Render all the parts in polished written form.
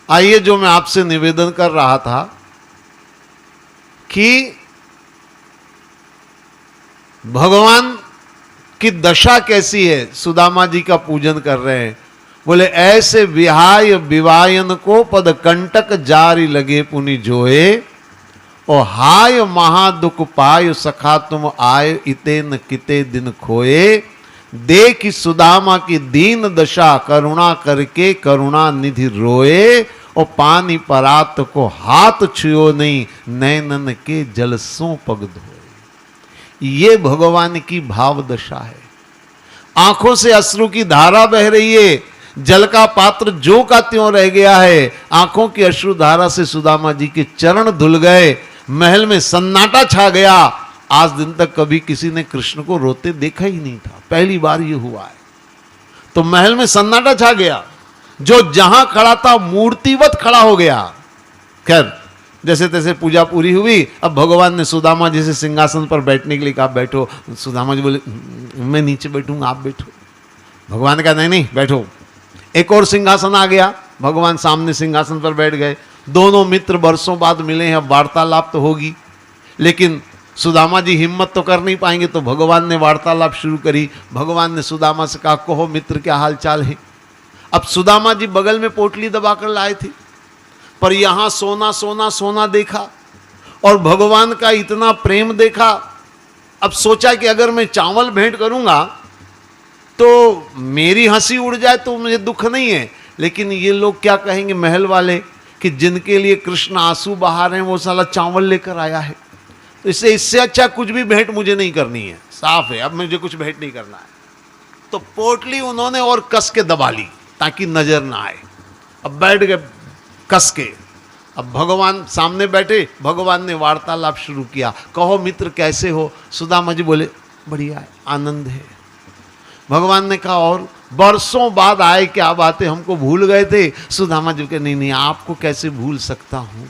आइए, जो मैं आपसे निवेदन कर रहा था कि भगवान की दशा कैसी है। सुदामा जी का पूजन कर रहे हैं, बोले ऐसे विहाय विवायन को पद कंटक जारी लगे पुनि जोए, और हाय महादुख पाय सखा तुम आय इते न किते दिन खोए। देखी सुदामा की दीन दशा करुणा करके करुणा निधि रोए, और पानी परात को हाथ छुयो नहीं नैनन के जल सो पग धोए। ये भगवान की भाव दशा है। आंखों से अश्रु की धारा बह रही है, जल का पात्र जो का त्यों रह गया है। आंखों की अश्रु धारा से सुदामा जी के चरण धुल गए, महल में सन्नाटा छा गया। आज दिन तक कभी किसी ने कृष्ण को रोते देखा ही नहीं था, पहली बार ये हुआ है। तो महल में सन्नाटा छा गया, जो जहां खड़ा था मूर्तिवत खड़ा हो गया। खैर, जैसे तैसे पूजा पूरी हुई। अब भगवान ने सुदामा जी से सिंहासन पर बैठने के लिए कहा, बैठो। सुदामा जी बोले मैं नीचे बैठूंगा, आप बैठो। भगवान ने कहा नहीं नहीं बैठो। एक और सिंहासन आ गया, भगवान सामने सिंहासन पर बैठ गए। दोनों मित्र वर्षों बाद मिले हैं, अब वार्तालाप तो होगी, लेकिन सुदामा जी हिम्मत तो कर नहीं पाएंगे, तो भगवान ने वार्तालाप शुरू करी। भगवान ने सुदामा से कहा, कहो मित्र क्या हाल चाल है। अब सुदामा जी बगल में पोटली दबाकर लाए थे, पर यहां सोना सोना सोना देखा और भगवान का इतना प्रेम देखा। अब सोचा कि अगर मैं चावल भेंट करूंगा तो मेरी हंसी उड़ जाए तो मुझे दुख नहीं है, लेकिन ये लोग क्या कहेंगे महल वाले कि जिनके लिए कृष्ण आंसू बहा रहे हैं वो साला चावल लेकर आया है। तो इससे अच्छा कुछ भी भेंट मुझे नहीं करनी है, साफ है, अब मुझे कुछ भेंट नहीं करना है। तो पोटली उन्होंने और कस के दबा ली ताकि नजर ना आए। अब बैठ गए कस के। अब भगवान सामने बैठे, भगवान ने वार्तालाप शुरू किया, कहो मित्र कैसे हो। सुदामा जी बोले बढ़िया है, आनंद है। भगवान ने कहा और बरसों बाद आए, क्या बातें हमको भूल गए थे। सुदामा जी के नहीं नहीं आपको कैसे भूल सकता हूं।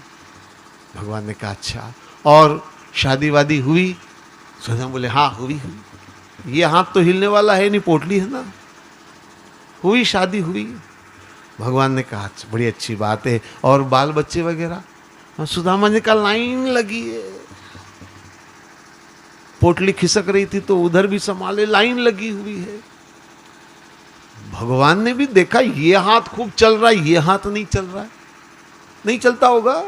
भगवान ने कहा अच्छा, और शादी वादी हुई। सुदामा बोले हाँ हुई। ये हाथ तो हिलने वाला है नहीं, पोटली है ना। हुई, शादी हुई। भगवान ने कहा बड़ी अच्छी बात है, और बाल बच्चे वगैरह। सुदामा जी का लाइन लगी है, पोटली खिसक रही थी तो उधर भी संभाले, लाइन लगी हुई है। भगवान ने भी देखा ये हाथ खूब चल रहा है, ये हाथ नहीं चल रहा है, नहीं चलता होगा।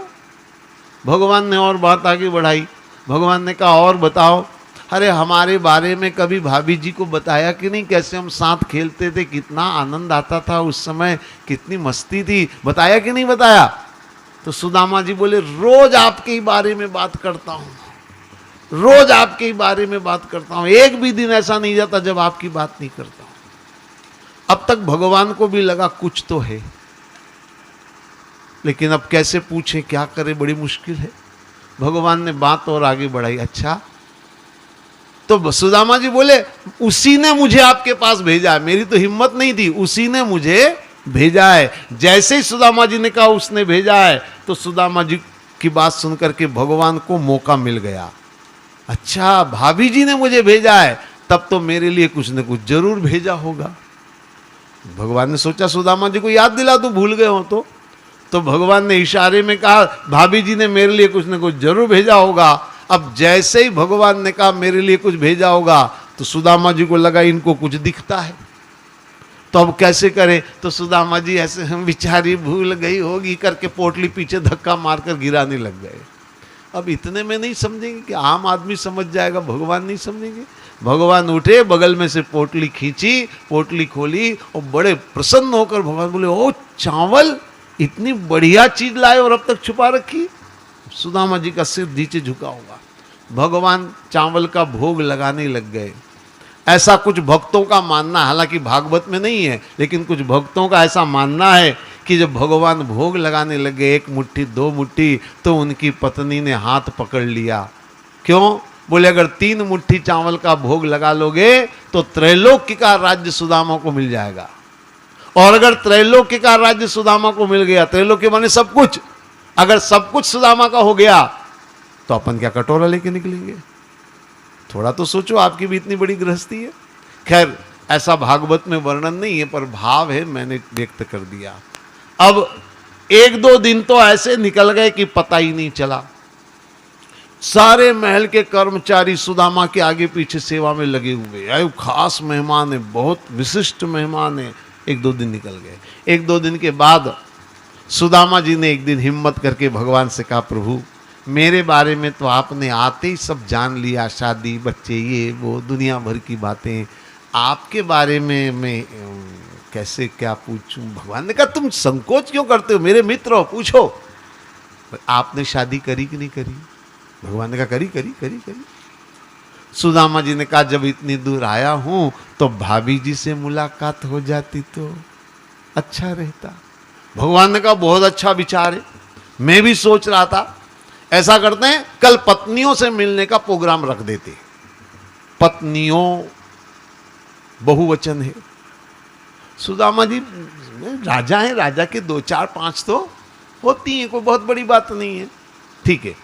भगवान ने और बात आगे बढ़ाई। भगवान ने कहा और बताओ, अरे हमारे बारे में कभी भाभी जी को बताया कि नहीं, कैसे हम साथ खेलते थे, कितना आनंद आता था उस समय, कितनी मस्ती थी, बताया कि नहीं बताया। तो सुदामा जी बोले रोज आपके ही बारे में बात करता हूं, रोज आपके ही बारे में बात करता हूं, एक भी दिन ऐसा नहीं जाता जब आपकी बात नहीं करता हूं। अब तक भगवान को भी लगा कुछ तो है, लेकिन अब कैसे पूछे, क्या करे, बड़ी मुश्किल है। भगवान ने बात और आगे बढ़ाई। अच्छा, तो सुदामा जी बोले उसी ने मुझे आपके पास भेजा है, मेरी तो हिम्मत नहीं थी, उसी ने मुझे भेजा है। जैसे ही सुदामा जी ने कहा उसने भेजा है, तो सुदामा जी की बात सुनकर के भगवान को मौका मिल गया। अच्छा, भाभी जी ने मुझे भेजा है, तब तो मेरे लिए कुछ न कुछ जरूर भेजा होगा। भगवान ने सोचा सुदामा जी को याद दिला दूं, भूल गए हो तो भगवान ने इशारे में कहा भाभी जी ने मेरे लिए कुछ न कुछ जरूर भेजा होगा। अब जैसे ही भगवान ने कहा मेरे लिए कुछ भेजा होगा, तो सुदामा जी को लगा इनको कुछ दिखता है, तो अब कैसे करें। तो सुदामा जी ऐसे हम बेचारी भूल गई होगी करके पोटली पीछे धक्का मारकर गिराने लग गए। अब इतने में नहीं समझेंगे कि आम आदमी समझ जाएगा, भगवान नहीं समझेंगे। भगवान उठे, बगल में से पोटली खींची, पोटली खोली और बड़े प्रसन्न होकर भगवान बोले ओ चावल, इतनी बढ़िया चीज लाए और अब तक छुपा रखी। सुदामा जी का सिर नीचे झुका होगा। भगवान चावल का भोग लगाने लग गए। ऐसा कुछ भक्तों का मानना, हालांकि भागवत में नहीं है, लेकिन कुछ भक्तों का ऐसा मानना है कि जब भगवान भोग लगाने लगे, एक मुट्ठी दो मुट्ठी, तो उनकी पत्नी ने हाथ पकड़ लिया। क्यों? बोले अगर 3 मुट्ठी चावल का भोग लगा लोगे तो त्रैलोक्य का राज्य सुदामा को मिल जाएगा, और अगर त्रैलोक्य का राज्य सुदामा को मिल गया, त्रैलोक्य माने सब कुछ, अगर सब कुछ सुदामा का हो गया तो अपन क्या कटोरा लेके निकलेंगे। थोड़ा तो सोचो, आपकी भी इतनी बड़ी गृहस्थी है। खैर, ऐसा भागवत में वर्णन नहीं है, पर भाव है, मैंने व्यक्त कर दिया। अब एक दो दिन तो ऐसे निकल गए कि पता ही नहीं चला। सारे महल के कर्मचारी सुदामा के आगे पीछे सेवा में लगे हुए, अरे खास मेहमान है, बहुत विशिष्ट मेहमान है। एक दो दिन निकल गए। एक दो दिन के बाद सुदामा जी ने एक दिन हिम्मत करके भगवान से कहा, प्रभु मेरे बारे में तो आपने आते ही सब जान लिया, शादी बच्चे ये वो दुनिया भर की बातें, आपके बारे में मैं कैसे क्या पूछूं। भगवान ने कहा तुम संकोच क्यों करते हो, मेरे मित्र हो, पूछो आपने शादी करी कि नहीं करी। भगवान ने कहा करी करी करी करी। सुदामा जी ने कहा जब इतनी दूर आया हूं तो भाभी जी से मुलाकात हो जाती तो अच्छा रहता। भगवान ने कहा बहुत अच्छा विचार है, मैं भी सोच रहा था ऐसा करते हैं कल पत्नियों से मिलने का प्रोग्राम रख देते। पत्नियों बहुवचन है। सुदामा जी राजा हैं, राजा के 2 4 5 तो होती हैं, कोई बहुत बड़ी बात नहीं है। ठीक है।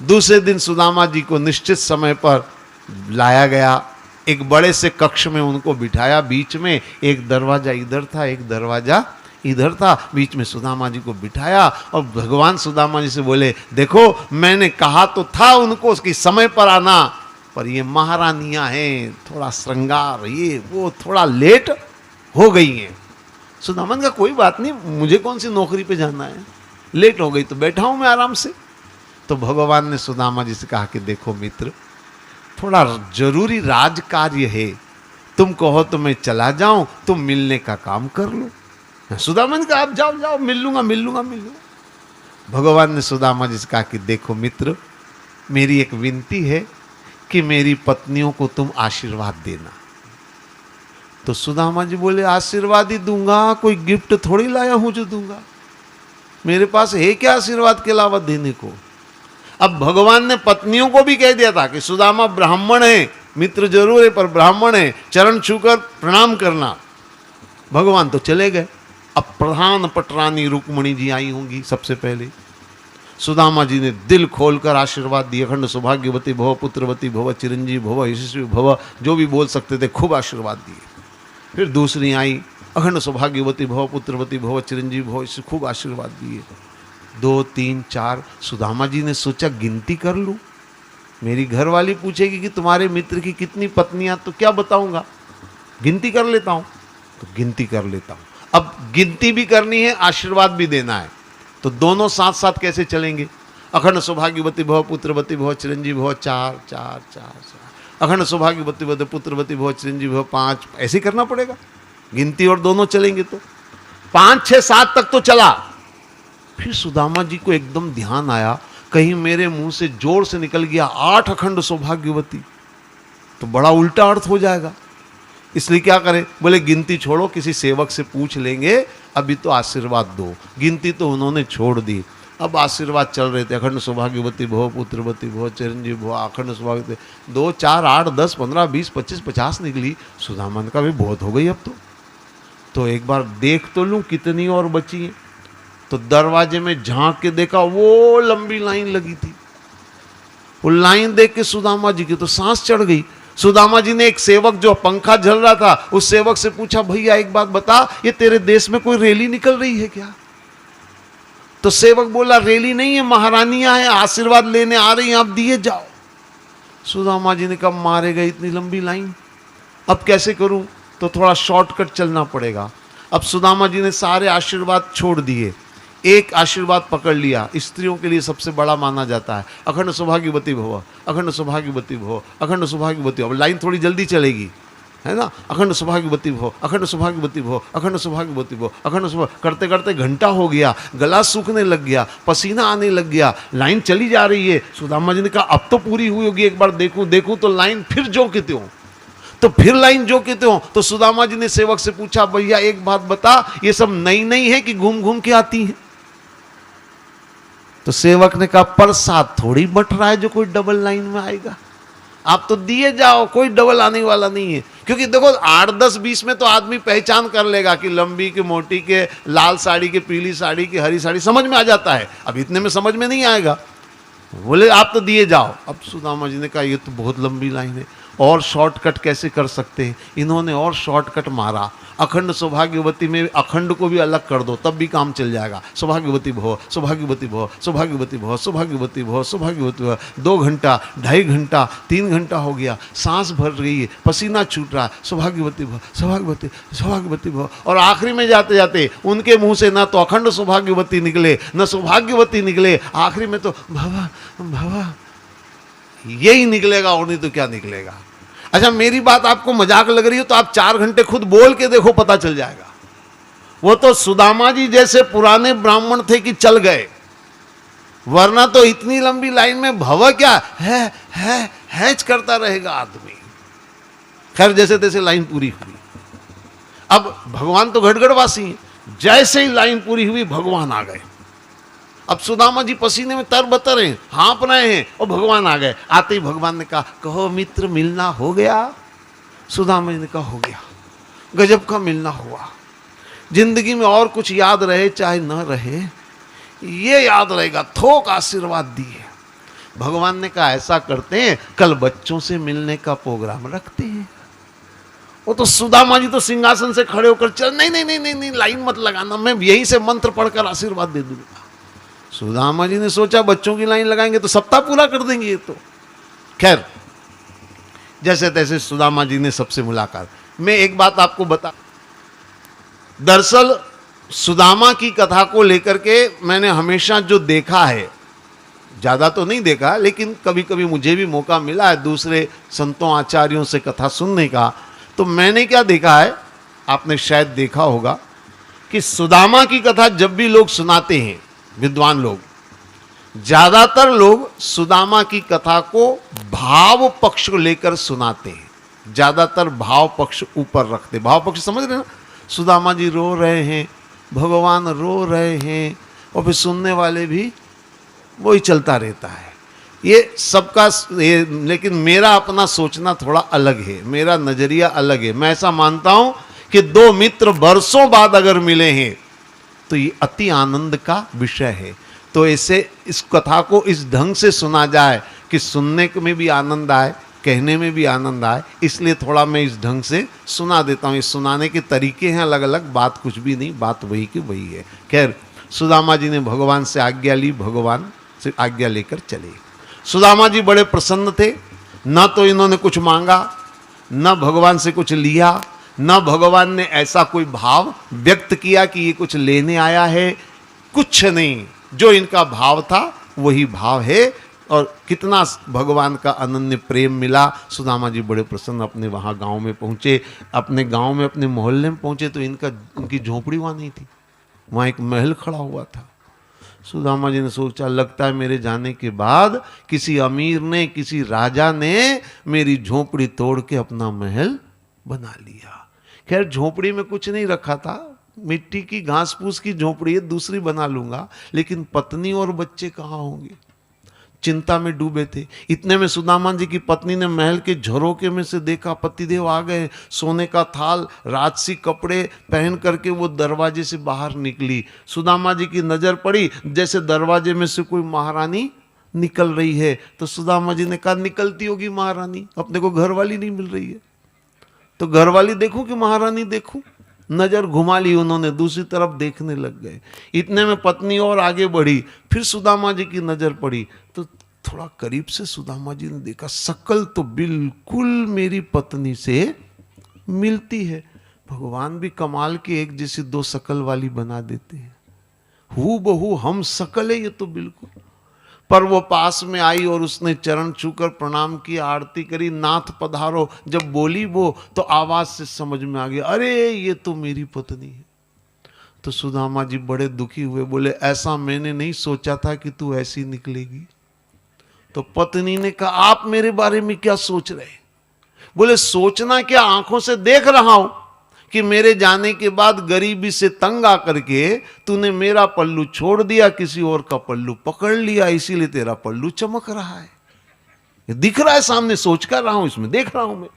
दूसरे दिन सुदामा जी को निश्चित समय पर लाया गया, एक बड़े से कक्ष में उनको बिठाया, बीच में एक दरवाजा इधर था एक दरवाजा इधर था, बीच में सुदामा जी को बिठाया और भगवान सुदामा जी से बोले देखो मैंने कहा तो था उनको कि समय पर आना, पर ये महारानियां हैं, थोड़ा श्रृंगार ये वो थोड़ा लेट हो गई हैं। सुदामा ने कहा कोई बात नहीं, मुझे कौन सी नौकरी पे जाना है, लेट हो गई तो बैठा हूं मैं आराम से। तो भगवान ने सुदामा जी से कहा कि देखो मित्र, थोड़ा जरूरी राज कार्य है, तुम कहो तो मैं चला जाऊं, तुम मिलने का काम कर लो। सुदामा ने कहा आप जाओ जाओ, मिल लूंगा मिल लूंगा मिल लूंगा। भगवान ने सुदामा जी से कहा कि देखो मित्र, मेरी एक विनती है कि मेरी पत्नियों को तुम आशीर्वाद देना। तो सुदामा जी बोले आशीर्वाद ही दूंगा, कोई गिफ्ट थोड़ी लाया हूं जो दूंगा, मेरे पास है क्या आशीर्वाद के अलावा देने को। अब भगवान ने पत्नियों को भी कह दिया था कि सुदामा ब्राह्मण है, मित्र जरूर है पर ब्राह्मण है, चरण छूकर प्रणाम करना। भगवान तो चले गए। अब प्रधान पटरानी रुक्मणी जी आई होंगी सबसे पहले। सुदामा जी ने दिल खोलकर आशीर्वाद दिए, अखंड सौभाग्यवती भव, पुत्रवती भव, चिरंजीव भव, यशस्वी भव, जो भी बोल सकते थे खूब आशीर्वाद दिए। फिर दूसरी आई, अखंड सौभाग्यवती भव, पुत्रवती भव, चिरंजीव भव, इससे खूब आशीर्वाद दिए। 2 3 4। सुदामा जी ने सोचा गिनती कर लूं, मेरी घरवाली पूछेगी कि तुम्हारे मित्र की कितनी पत्नियां, तो क्या बताऊंगा, गिनती कर लेता हूं। तो गिनती कर लेता हूं। अब गिनती भी करनी है, आशीर्वाद भी देना है, तो दोनों साथ साथ कैसे चलेंगे। अखंड सौभाग्यवती भव, पुत्रवती भव, चिरंजीव भव 4 4 4 4, अखंड सौभाग्यवती भव, पुत्रवती भव, चिरंजीव भव 5, ऐसे ही करना पड़ेगा। गिनती और दोनों चलेंगे तो 5 6 7 तक तो चला। फिर सुदामा जी को एकदम ध्यान आया, कहीं मेरे मुंह से जोर से निकल गया 8 अखंड सौभाग्यवती, तो बड़ा उल्टा अर्थ हो जाएगा। इसलिए क्या करें, बोले गिनती छोड़ो, किसी सेवक से पूछ लेंगे, अभी तो आशीर्वाद दो। गिनती तो उन्होंने छोड़ दी, अब आशीर्वाद चल रहे थे, अखंड सौभाग्यवती भव, पुत्रवती भव, चिरंजीव भव, अखंड सौभाग्यवती 2 4 8 10 15 20 25 50 निकली। सुदामा का भी बहुत हो गई अब तो एक बार देख तो लूं कितनी और बची है। तो दरवाजे में झांक के देखा, वो लंबी लाइन लगी थी। वो लाइन देख के सुदामा जी की तो सांस चढ़ गई। सुदामा जी ने एक सेवक जो पंखा झल रहा था, उस सेवक से पूछा, भैया एक बात बता, ये तेरे देश में कोई रैली निकल रही है क्या। तो सेवक बोला रैली नहीं है, महारानियां हैं, आशीर्वाद लेने आ रही हैं, आप दिए जाओ। सुदामा जी ने कहा मारे गए इतनी लंबी लाइन, अब कैसे करूं, तो थोड़ा शॉर्टकट चलना पड़ेगा। अब सुदामा जी ने सारे आशीर्वाद छोड़ दिए, एक आशीर्वाद पकड़ लिया, स्त्रियों के लिए सबसे बड़ा माना जाता है, अखंड सौभाग्यवती भव, अखंड सौभाग्यवती भव, अखंड सौभाग्यवती। अब लाइन थोड़ी जल्दी चलेगी, है ना, अखंड सौभाग्यवती भव, अखंड सौभाग्यवती भव, अखंड सौभाग्यवती भव, अखंड सौभाग्य। करते करते घंटा हो गया, गला सूखने लग गया, पसीना आने लग गया, लाइन चली जा रही है। सुदामा जी ने कहा अब तो पूरी हुई होगी, एक बार देखूं देखूं। तो लाइन फिर जो कहते हो, तो फिर लाइन जो कहते हो। तो सुदामा जी ने सेवक से पूछा, भैया एक बात बता, ये सब नई नई है कि घूम घूम के आती है। तो सेवक ने कहा प्रसाद थोड़ी बट रहा है जो कोई डबल लाइन में आएगा, आप तो दिए जाओ, कोई डबल आने वाला नहीं है। क्योंकि देखो 8 10 20 में तो आदमी पहचान कर लेगा कि लंबी के मोटी के, लाल साड़ी के, पीली साड़ी की, हरी साड़ी, समझ में आ जाता है। अब इतने में समझ में नहीं आएगा। बोले आप तो दिए जाओ। अब सुदामा जी ने कहा ये तो बहुत लंबी लाइन है। और शॉर्टकट कैसे कर सकते हैं, इन्होंने और शॉर्टकट मारा। अखंड सौभाग्यवती में अखंड को भी अलग कर दो तब भी काम चल जाएगा। सौभाग्यवती भव, सौभाग्यवती भव, सौभाग्यवती भव, सौभाग्यवती भव, सौभाग्यवती भव। 2 घंटा, 2.5 घंटा, 3 घंटा हो गया, सांस भर रही है, पसीना छूट रहा है, सौभाग्यवती भव, सौभाग्यवती, सौभाग्यवती भव। और आखिरी में जाते जाते उनके मुंह से ना तो अखंड सौभाग्यवती निकले न सौभाग्यवती निकले, आखिरी में तो भवा भवा यही निकलेगा, और नहीं तो क्या निकलेगा। अच्छा, मेरी बात आपको मजाक लग रही हो तो आप 4 घंटे खुद बोल के देखो, पता चल जाएगा। वो तो सुदामा जी जैसे पुराने ब्राह्मण थे कि चल गए, वरना तो इतनी लंबी लाइन में भव क्या है हैच करता रहेगा आदमी। खैर, जैसे तैसे लाइन पूरी हुई। अब भगवान तो गढ़गढ़वासी हैं, जैसे ही लाइन पूरी हुई भगवान आ गए। अब सुदामा जी पसीने में तरबतर हैं, हाँप रहे हैं, और भगवान आ गए। आते ही भगवान ने कहा, कहो मित्र मिलना हो गया। सुदामा जी ने कहा, हो गया, गजब का मिलना हुआ। जिंदगी में और कुछ याद रहे चाहे न रहे, ये याद रहेगा, थोक आशीर्वाद दिए। भगवान ने कहा, ऐसा करते हैं, कल बच्चों से मिलने का प्रोग्राम रखते हैं। वो तो सुदामा जी तो सिंहासन से खड़े होकर चल, नहीं नहीं नहीं नहीं नहीं, लाइन मत लगाना, मैं यहीं से मंत्र पढ़कर आशीर्वाद दे दूंगा। सुदामा जी ने सोचा, बच्चों की लाइन लगाएंगे तो सप्ताह पूरा कर देंगे ये तो। खैर, जैसे तैसे सुदामा जी ने सबसे मुलाकात। मैं एक बात आपको बता, दरअसल सुदामा की कथा को लेकर के मैंने हमेशा जो देखा है, ज़्यादा तो नहीं देखा, लेकिन कभी कभी मुझे भी मौका मिला है दूसरे संतों आचार्यों से कथा सुनने का। तो मैंने क्या देखा है, आपने शायद देखा होगा कि सुदामा की कथा जब भी लोग सुनाते हैं, विद्वान लोग, ज्यादातर लोग सुदामा की कथा को भाव पक्ष को लेकर सुनाते हैं। ज्यादातर भाव पक्ष ऊपर रखते। भाव पक्ष समझ रहे ना, सुदामा जी रो रहे हैं, भगवान रो रहे हैं, और फिर सुनने वाले भी वही चलता रहता है। ये सबका लेकिन मेरा अपना सोचना थोड़ा अलग है, मेरा नजरिया अलग है। मैं ऐसा मानता हूं कि 2 मित्र बरसों बाद अगर मिले हैं तो ये अति आनंद का विषय है। तो ऐसे इस कथा को इस ढंग से सुना जाए कि सुनने में भी आनंद आए, कहने में भी आनंद आए, इसलिए थोड़ा मैं इस ढंग से सुना देता हूँ। इस सुनाने के तरीके हैं अलग अलग, बात कुछ भी नहीं, बात वही की वही है। खैर, सुदामा जी ने भगवान से आज्ञा ली, भगवान से आज्ञा लेकर चले। सुदामा जी बड़े प्रसन्न थे, न तो इन्होंने कुछ मांगा, न भगवान से कुछ लिया, न भगवान ने ऐसा कोई भाव व्यक्त किया कि ये कुछ लेने आया है, कुछ नहीं। जो इनका भाव था वही भाव है, और कितना भगवान का अनन्य प्रेम मिला। सुदामा जी बड़े प्रसन्न अपने वहाँ गांव में पहुँचे, अपने गांव में अपने मोहल्ले में पहुँचे तो इनकी झोपड़ी वहाँ नहीं थी, वहाँ एक महल खड़ा हुआ था। सुदामा जी ने सोचा, लगता है मेरे जाने के बाद किसी अमीर ने, किसी राजा ने मेरी झोपड़ी तोड़ के अपना महल बना लिया। खैर, झोपड़ी में कुछ नहीं रखा था, मिट्टी की घास फूस की झोपड़ी है, दूसरी बना लूंगा, लेकिन पत्नी और बच्चे कहाँ होंगे, चिंता में डूबे थे। इतने में सुदामा जी की पत्नी ने महल के झरोके में से देखा, पतिदेव आ गए, सोने का थाल, राजसी कपड़े पहन करके वो दरवाजे से बाहर निकली। सुदामा जी की नजर पड़ी जैसे दरवाजे में से कोई महारानी निकल रही है। तो सुदामा जी ने कहा, निकलती होगी महारानी, अपने को घरवाली नहीं मिल रही है, तो घरवाली देखूं कि महारानी देखूं। नजर घुमा ली उन्होंने, दूसरी तरफ देखने लग गए। इतने में पत्नी और आगे बढ़ी, फिर सुदामा जी की नजर पड़ी तो थोड़ा करीब से सुदामा जी ने देखा, शक्ल तो बिल्कुल मेरी पत्नी से मिलती है। भगवान भी कमाल के एक जैसी 2 शक्ल वाली बना देते हैं, हूबहू हम शक्ल है ये तो बिल्कुल। पर वो पास में आई और उसने चरण छूकर प्रणाम किया, आरती करी, नाथ पधारो। जब बोली वो तो आवाज से समझ में आ गया, अरे ये तो मेरी पत्नी है। तो सुदामा जी बड़े दुखी हुए, बोले, ऐसा मैंने नहीं सोचा था कि तू ऐसी निकलेगी। तो पत्नी ने कहा, आप मेरे बारे में क्या सोच रहे? बोले, सोचना क्या, आंखों से देख रहा हूं कि मेरे जाने के बाद गरीबी से तंग आकर के तूने मेरा पल्लू छोड़ दिया, किसी और का पल्लू पकड़ लिया, इसीलिए तेरा पल्लू चमक रहा है, ये दिख रहा है सामने, सोच कर रहा हूं, इसमें देख रहा हूं मैं।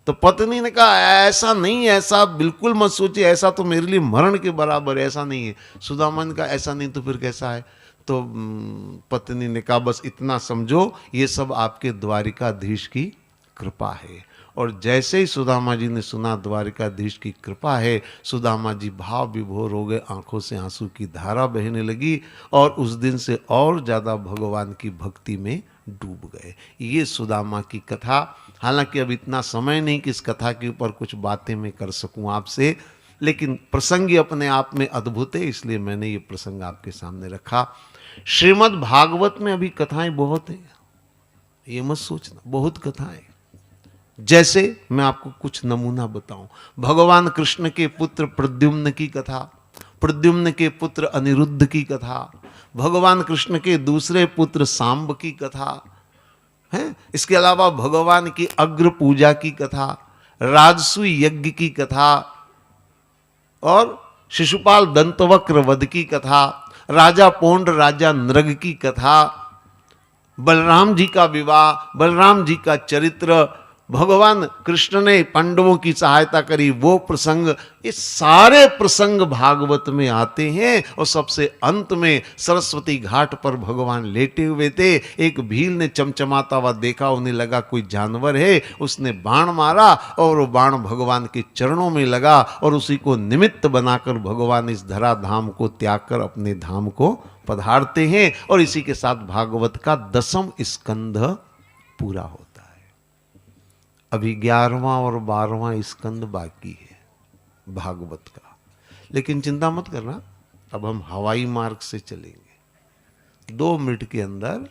तो पत्नी ने कहा, ऐसा नहीं, ऐसा बिल्कुल मत सोचिए, ऐसा तो मेरे लिए मरण के बराबर है, ऐसा नहीं है। सुदामा ने कहा, ऐसा नहीं तो फिर कैसा है? तो पत्नी ने कहा, बस इतना समझो, ये सब आपके द्वारिकाधीश की कृपा है। और जैसे ही सुदामा जी ने सुना द्वारिकाधीश की कृपा है, सुदामा जी भाव विभोर हो गए, आंखों से आंसू की धारा बहने लगी और उस दिन से और ज़्यादा भगवान की भक्ति में डूब गए। ये सुदामा की कथा। हालांकि अब इतना समय नहीं कि इस कथा के ऊपर कुछ बातें मैं कर सकूं आपसे, लेकिन प्रसंग ये अपने आप में अद्भुत है, इसलिए मैंने ये प्रसंग आपके सामने रखा। श्रीमद् भागवत में अभी कथाएं बहुत हैं, ये मत सोचना, बहुत कथाएं। जैसे मैं आपको कुछ नमूना बताऊं, भगवान कृष्ण के पुत्र प्रद्युम्न की कथा, प्रद्युम्न के पुत्र अनिरुद्ध की कथा, भगवान कृष्ण के दूसरे पुत्र सांब की कथा है। इसके अलावा भगवान की अग्र पूजा की कथा, राजसूय यज्ञ की कथा और शिशुपाल दंतवक्र वध की कथा, राजा पोंड राजा नृग की कथा, बलराम जी का विवाह, बलराम जी का चरित्र, भगवान कृष्ण ने पांडवों की सहायता करी वो प्रसंग, ये सारे प्रसंग भागवत में आते हैं। और सबसे अंत में सरस्वती घाट पर भगवान लेटे हुए थे, एक भील ने चमचमाता हुआ देखा, उन्हें लगा कोई जानवर है, उसने बाण मारा और वो बाण भगवान के चरणों में लगा और उसी को निमित्त बनाकर भगवान इस धरा धाम को त्याग कर अपने धाम को पधारते हैं। और इसी के साथ भागवत का 10वां स्कंध पूरा होता है। अभी 11वां और 12वां स्कंद बाकी है भागवत का, लेकिन चिंता मत करना, अब हम हवाई मार्ग से चलेंगे। 2 मिनट के अंदर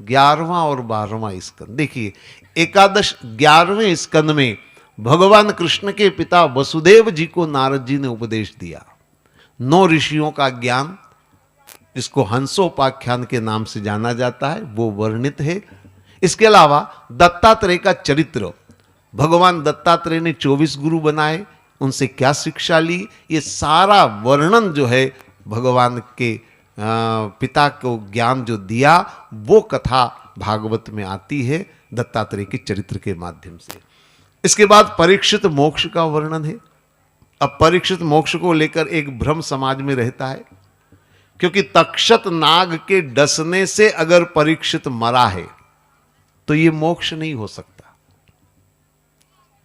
11वां और 12वां स्कंद देखिए। एकादश 11वें स्कंद में भगवान कृष्ण के पिता वसुदेव जी को नारद जी ने उपदेश दिया। 9 ऋषियों का ज्ञान, जिसको हंसोपाख्यान के नाम से जाना जाता है, वो वर्णित है। इसके अलावा दत्तात्रेय का चरित्र, भगवान दत्तात्रेय ने 24 गुरु बनाए, उनसे क्या शिक्षा ली, ये सारा वर्णन जो है भगवान के पिता को ज्ञान जो दिया, वो कथा भागवत में आती है दत्तात्रेय के चरित्र के माध्यम से। इसके बाद परीक्षित मोक्ष का वर्णन है। अब परीक्षित मोक्ष को लेकर एक भ्रम समाज में रहता है, क्योंकि तक्षत नाग के डसने से अगर परीक्षित मरा है तो ये मोक्ष नहीं हो सकता,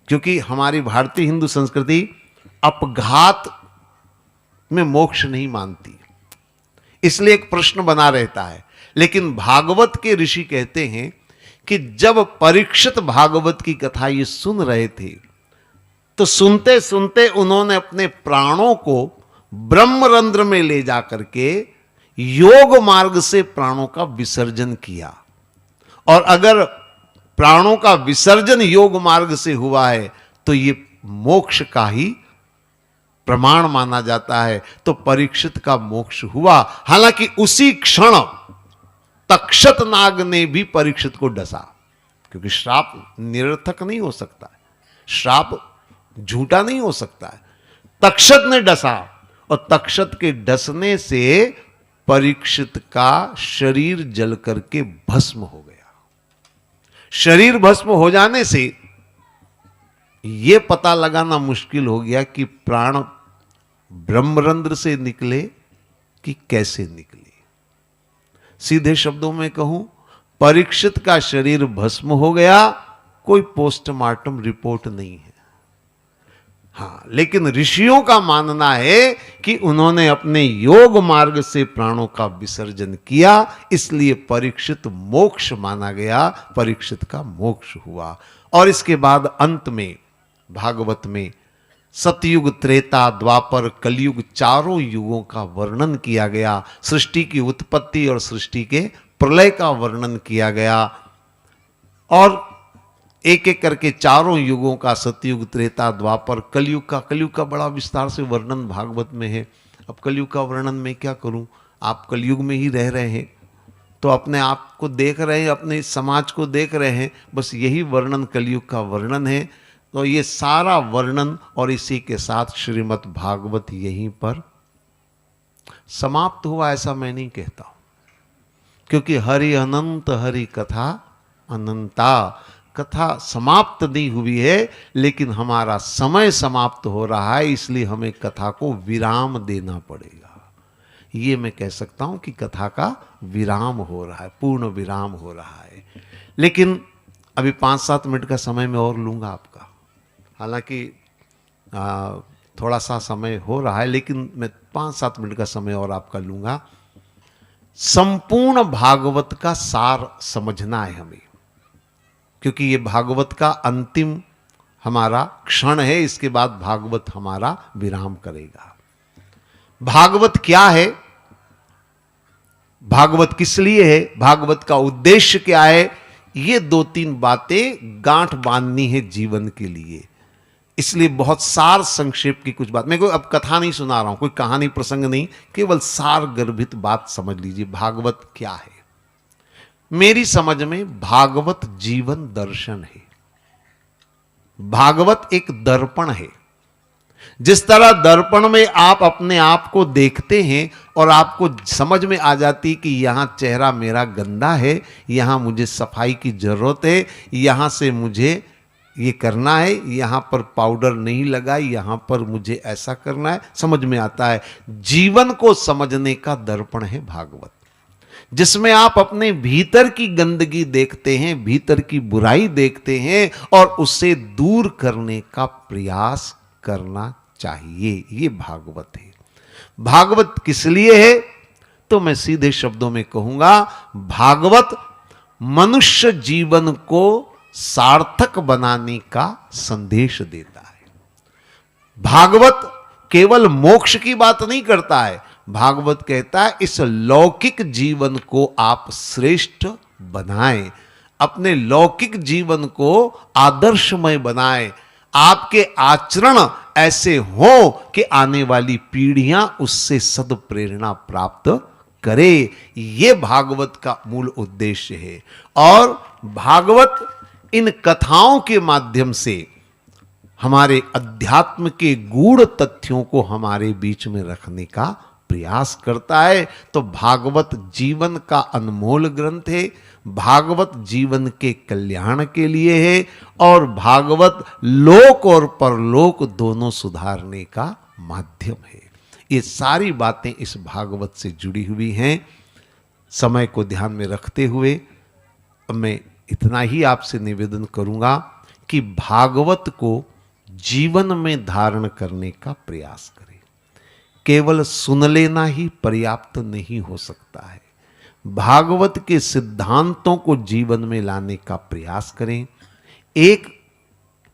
क्योंकि हमारी भारतीय हिंदू संस्कृति अपघात में मोक्ष नहीं मानती, इसलिए एक प्रश्न बना रहता है। लेकिन भागवत के ऋषि कहते हैं कि जब परीक्षित भागवत की कथा ये सुन रहे थे, तो सुनते सुनते उन्होंने अपने प्राणों को ब्रह्मरंध्र में ले जाकर के योग मार्ग से प्राणों का विसर्जन किया। और अगर प्राणों का विसर्जन योग मार्ग से हुआ है तो ये मोक्ष का ही प्रमाण माना जाता है। तो परीक्षित का मोक्ष हुआ। हालांकि उसी क्षण तक्षत नाग ने भी परीक्षित को डसा, क्योंकि श्राप निरर्थक नहीं हो सकता है, श्राप झूठा नहीं हो सकता है। तक्षत ने डसा और तक्षत के डसने से परीक्षित का शरीर जल करके भस्म हो गया। शरीर भस्म हो जाने से यह पता लगाना मुश्किल हो गया कि प्राण ब्रह्मरंध्र से निकले कि कैसे निकले। सीधे शब्दों में कहूं, परीक्षित का शरीर भस्म हो गया, कोई पोस्टमार्टम रिपोर्ट नहीं है। हाँ, लेकिन ऋषियों का मानना है कि उन्होंने अपने योग मार्ग से प्राणों का विसर्जन किया, इसलिए परीक्षित मोक्ष माना गया, परीक्षित का मोक्ष हुआ। और इसके बाद अंत में भागवत में सतयुग, त्रेता, द्वापर, कलयुग, चारों युगों का वर्णन किया गया। सृष्टि की उत्पत्ति और सृष्टि के प्रलय का वर्णन किया गया और एक एक करके चारों युगों का, सतयुग, त्रेता, द्वापर, कलयुग का बड़ा विस्तार से वर्णन भागवत में है। अब कलयुग का वर्णन मैं क्या करूं, आप कलयुग में ही रह रहे हैं, तो अपने आप को देख रहे हैं, अपने समाज को देख रहे हैं, बस यही वर्णन कलयुग का वर्णन है। तो ये सारा वर्णन और इसी के साथ श्रीमद् भागवत यहीं पर समाप्त हुआ, ऐसा मैं नहीं कहता हूं, क्योंकि हरि अनंत, हरि कथा अनंता। कथा समाप्त नहीं हुई है, लेकिन हमारा समय समाप्त हो रहा है, इसलिए हमें कथा को विराम देना पड़ेगा। ये मैं कह सकता हूं कि कथा का विराम हो रहा है, पूर्ण विराम हो रहा है। लेकिन अभी 5-7 मिनट का समय मैं और लूँगा आपका, हालांकि थोड़ा सा समय हो रहा है, लेकिन मैं 5-7 मिनट का समय और आपका लूँगा। संपूर्ण भागवत का सार समझना है हमें, क्योंकि ये भागवत का अंतिम हमारा क्षण है। इसके बाद भागवत हमारा विराम करेगा। भागवत क्या है, भागवत किस लिए है, भागवत का उद्देश्य क्या है, ये 2-3 बातें गांठ बांधनी है जीवन के लिए। इसलिए बहुत सार संक्षेप की कुछ बात, मैं कोई अब कथा नहीं सुना रहा हूं, कोई कहानी प्रसंग नहीं, केवल सार गर्भित बात समझ लीजिए। भागवत क्या है? मेरी समझ में भागवत जीवन दर्शन है। भागवत एक दर्पण है। जिस तरह दर्पण में आप अपने आप को देखते हैं और आपको समझ में आ जाती कि यहां चेहरा मेरा गंदा है, यहां मुझे सफाई की जरूरत है, यहां से मुझे ये करना है, यहां पर पाउडर नहीं लगा, यहां पर मुझे ऐसा करना है, समझ में आता है। जीवन को समझने का दर्पण है भागवत, जिसमें आप अपने भीतर की गंदगी देखते हैं, भीतर की बुराई देखते हैं और उससे दूर करने का प्रयास करना चाहिए। ये भागवत है। भागवत किस लिए है? तो मैं सीधे शब्दों में कहूंगा, भागवत मनुष्य जीवन को सार्थक बनाने का संदेश देता है। भागवत केवल मोक्ष की बात नहीं करता है। भागवत कहता है इस लौकिक जीवन को आप श्रेष्ठ बनाएं, अपने लौकिक जीवन को आदर्शमय बनाएं, आपके आचरण ऐसे हो कि आने वाली पीढ़ियां उससे सद्प्रेरणा प्राप्त करे। यह भागवत का मूल उद्देश्य है। और भागवत इन कथाओं के माध्यम से हमारे अध्यात्म के गूढ़ तथ्यों को हमारे बीच में रखने का प्रयास करता है। तो भागवत जीवन का अनमोल ग्रंथ है। भागवत जीवन के कल्याण के लिए है और भागवत लोक और परलोक दोनों सुधारने का माध्यम है। ये सारी बातें इस भागवत से जुड़ी हुई हैं। समय को ध्यान में रखते हुए मैं इतना ही आपसे निवेदन करूंगा कि भागवत को जीवन में धारण करने का प्रयास करें। केवल सुन लेना ही पर्याप्त नहीं हो सकता है। भागवत के सिद्धांतों को जीवन में लाने का प्रयास करें। एक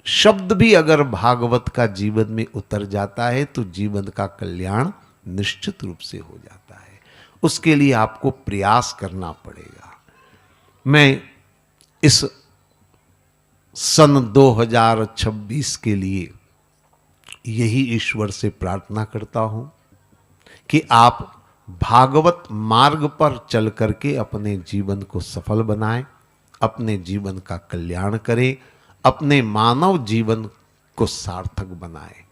शब्द भी अगर भागवत का जीवन में उतर जाता है तो जीवन का कल्याण निश्चित रूप से हो जाता है। उसके लिए आपको प्रयास करना पड़ेगा। मैं इस सन 2026 के लिए यही ईश्वर से प्रार्थना करता हूं कि आप भागवत मार्ग पर चल करके अपने जीवन को सफल बनाएं, अपने जीवन का कल्याण करें, अपने मानव जीवन को सार्थक बनाएं।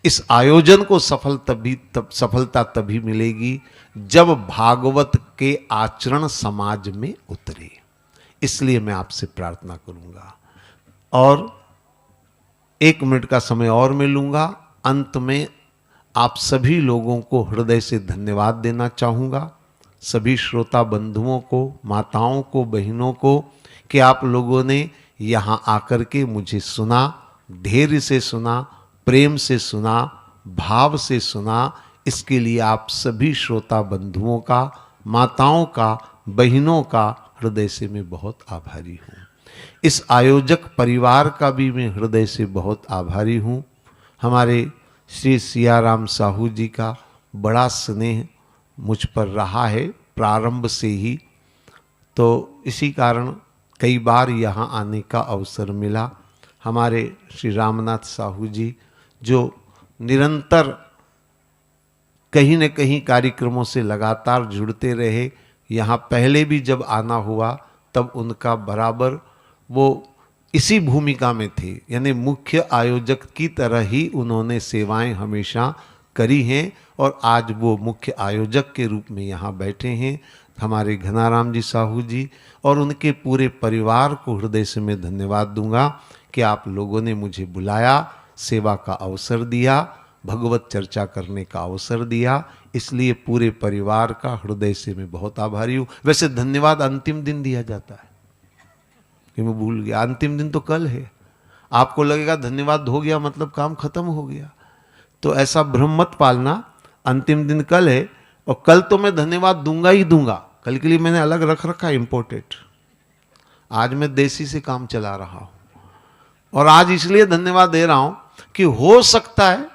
इस आयोजन को सफलता तभी मिलेगी जब भागवत के आचरण समाज में उतरे। इसलिए मैं आपसे प्रार्थना करूंगा और 1 मिनट का समय और मैं लूंगा। अंत में आप सभी लोगों को हृदय से धन्यवाद देना चाहूँगा, सभी श्रोता बंधुओं को, माताओं को, बहनों को, कि आप लोगों ने यहाँ आकर के मुझे सुना, धैर्य से सुना, प्रेम से सुना, भाव से सुना। इसके लिए आप सभी श्रोता बंधुओं का, माताओं का, बहनों का हृदय से मैं बहुत आभारी हूँ। इस आयोजक परिवार का भी मैं हृदय से बहुत आभारी हूँ। हमारे श्री सियाराम साहू जी का बड़ा स्नेह मुझ पर रहा है प्रारंभ से ही, तो इसी कारण कई बार यहाँ आने का अवसर मिला। हमारे श्री रामनाथ साहू जी जो निरंतर कहीं न कहीं कार्यक्रमों से लगातार जुड़ते रहे, यहाँ पहले भी जब आना हुआ तब उनका बराबर वो इसी भूमिका में थे, यानी मुख्य आयोजक की तरह ही उन्होंने सेवाएं हमेशा करी हैं और आज वो मुख्य आयोजक के रूप में यहाँ बैठे हैं। हमारे घनाराम जी साहू जी और उनके पूरे परिवार को हृदय से मैं धन्यवाद दूंगा कि आप लोगों ने मुझे बुलाया, सेवा का अवसर दिया, भगवत चर्चा करने का अवसर दिया। इसलिए पूरे परिवार का हृदय से मैं बहुत आभारी हूँ। वैसे धन्यवाद अंतिम दिन दिया जाता है, कि मैं भूल गया, अंतिम दिन तो कल है। आपको लगेगा धन्यवाद हो गया मतलब काम खत्म हो गया, तो ऐसा भ्रम मत पालना। अंतिम दिन कल है और कल तो मैं धन्यवाद दूंगा ही दूंगा, कल के लिए मैंने अलग रख रखा इम्पोर्टेड। आज मैं देसी से काम चला रहा हूं और आज इसलिए धन्यवाद दे रहा हूं कि हो सकता है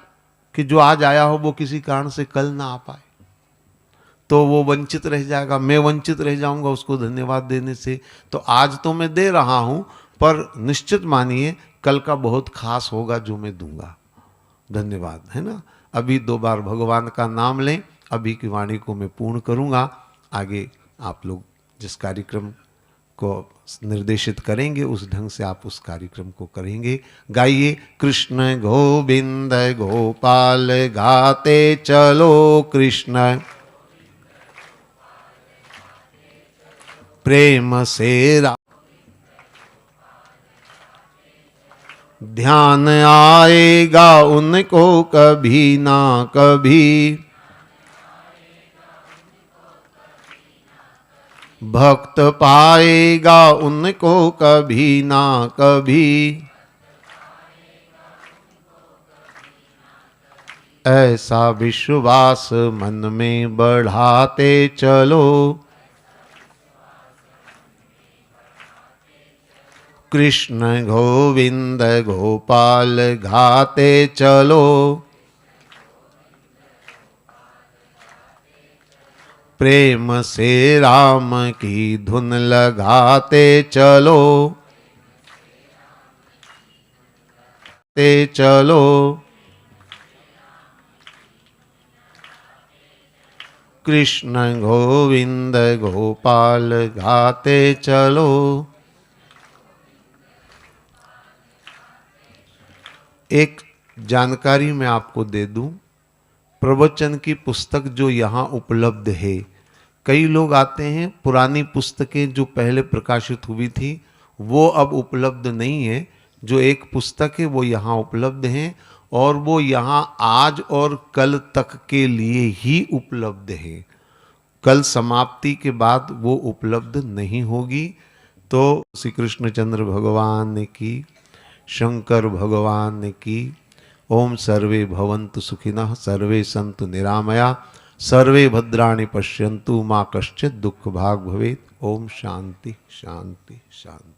कि जो आज आया हो वो किसी कारण से कल ना आ पाए, तो वो वंचित रह जाएगा, मैं वंचित रह जाऊंगा उसको धन्यवाद देने से। तो आज तो मैं दे रहा हूं, पर निश्चित मानिए कल का बहुत खास होगा जो मैं दूंगा। धन्यवाद, है ना। अभी 2 बार भगवान का नाम लें, अभी की वाणी को मैं पूर्ण करूंगा। आगे आप लोग जिस कार्यक्रम को निर्देशित करेंगे उस ढंग से आप उस कार्यक्रम को करेंगे। गाइए, कृष्ण गोविंद गोपाल गाते चलो कृष्ण प्रेम से ध्यान आएगा उनको कभी ना कभी, भक्त पाएगा उनको कभी ना कभी, ऐसा विश्वास मन में बढ़ाते चलो, कृष्ण गोविंद गोपाल गाते चलो, प्रेम से राम की धुन लगाते चलो, ते चलो, कृष्ण गोविंद गोपाल गाते चलो। एक जानकारी मैं आपको दे दूं, प्रवचन की पुस्तक जो यहाँ उपलब्ध है, कई लोग आते हैं पुरानी पुस्तकें जो पहले प्रकाशित हुई थी वो अब उपलब्ध नहीं है। जो एक पुस्तक है वो यहाँ उपलब्ध है और वो यहाँ आज और कल तक के लिए ही उपलब्ध है। कल समाप्ति के बाद वो उपलब्ध नहीं होगी। तो श्री कृष्णचंद्र भगवान की, शंकर भगवान की। ओम सर्वे भवन्तु सुखिनः, सर्वे सन्तु निरामया, सर्वे भद्राणि पश्यन्तु, मा कश्चित् दुःख भाग् भवेत्। ओम शांति शांति शांति।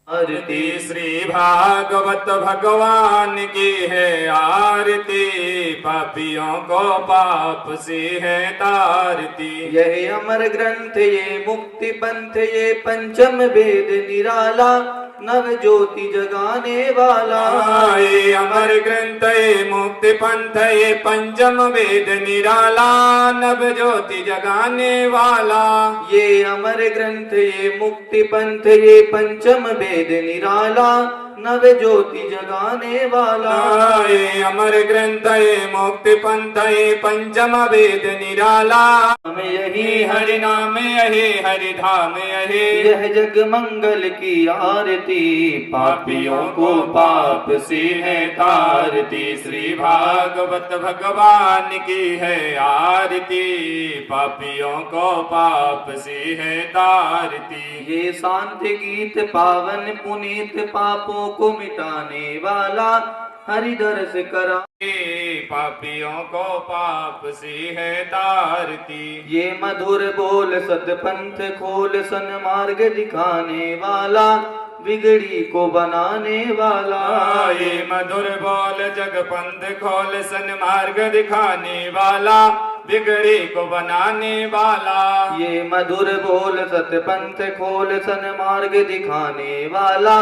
आरती श्री भागवत भगवान की है आरती, पापियों को पाप से है तारती। यह अमर ग्रंथ ये मुक्ति पंथ ये पंचम वेद निराला, नव ज्योति जगाने वाला। ये अमर ग्रंथ ये मुक्ति पंथ ये पंचम वेद निराला, नव ज्योति जगाने वाला। ये अमर ग्रंथ ये मुक्ति पंथ ये पंचम वेद निराला, नव ज्योति जगाने वाला। ये अमर ग्रंथ ये मुक्ति पंथ ये पंचम वेद निराला, यही हरि नाम यही हरि धाम यही। यह जग मंगल की आरती, पापियों को पाप से है तारती। श्री भागवत भगवान की है आरती, पापियों को पाप से है तारती। ये शांति गीत पावन पुनीत, पापों को मिटाने वाला, हरि दर्श करा पापियों को पाप से है तारती। ये मधुर बोल सतपंथ खोल, सन्मार्ग दिखाने वाला, बिगड़ी को बनाने वाला। ये मधुर बोल जगपंथ खोल, सन्मार्ग दिखाने वाला, बिगड़ी को बनाने वाला। ये मधुर बोल सतपंथ खोल, सन्मार्ग दिखाने वाला,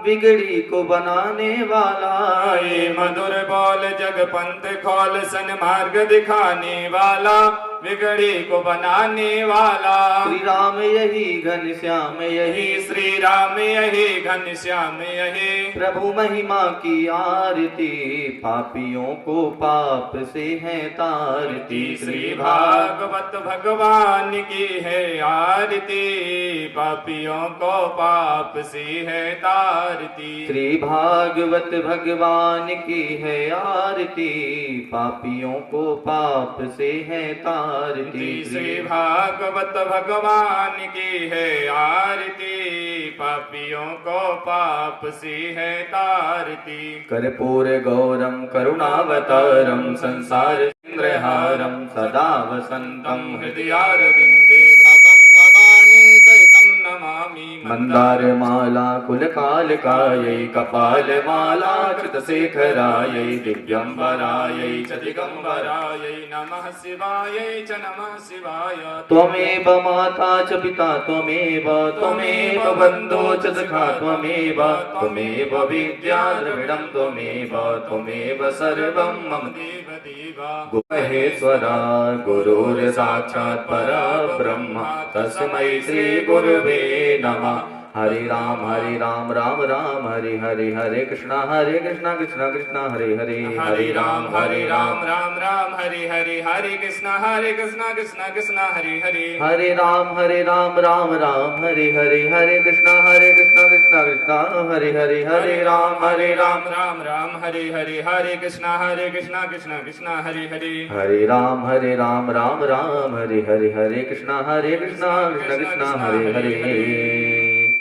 बिगड़ी को बनाने वाला। ये मधुर बोल जगपंथ खोल, सन्मार्ग दिखाने वाला, बिगड़ी को बनाने वाला। श्री राम यही घनश्याम यही, श्री राम यही घनश्याम यही। प्रभु महिमा की आरती, पापियों को पाप से है तारती। श्री भागवत भगवान की है आरती, पापियों को पाप से है तारती। श्री भागवत भगवान की है आरती, पापियों को पाप से है तारती। आरती श्री भागवत भगवान की है आरती, पापियों को पाप से है तारती। कर्पूर गौरम करुणावतारम संसार चंद्रहारम सदा वसंतम हृदयारविंदे भवं भवानी सहितं नमामि। मंदार माला कुलकालकायै कपाल माला कृतशेखरायै दिव्यंबरायै च दिगंबरायै नमः शिवायै च नमः शिवाय। त्वमेव माता च पिता त्वमेव त्वमेव बन्धो च सखा त्वमेव त्वमेव विद्या द्रविडं त्वमेव त्वमेव सर्वं मम देव देव गुहेश्वरा गुरुर्साक्षात् परब्रह्म तस्मै श्री गुरुवे नमः। हरे राम राम राम हरे हरे हरे कृष्णा कृष्णा कृष्णा हरे हरे हरे राम राम राम हरे हरे हरे कृष्णा कृष्णा कृष्णा हरे हरे। हरे राम राम हरे हरे हरे कृष्णा कृष्णा कृष्णा हरे हरे हरे राम राम हरे हरे हरे कृष्णा कृष्णा कृष्णा हरे हरे। हरे राम राम हरे हरे हरे कृष्णा कृष्णा कृष्णा हरे हरे।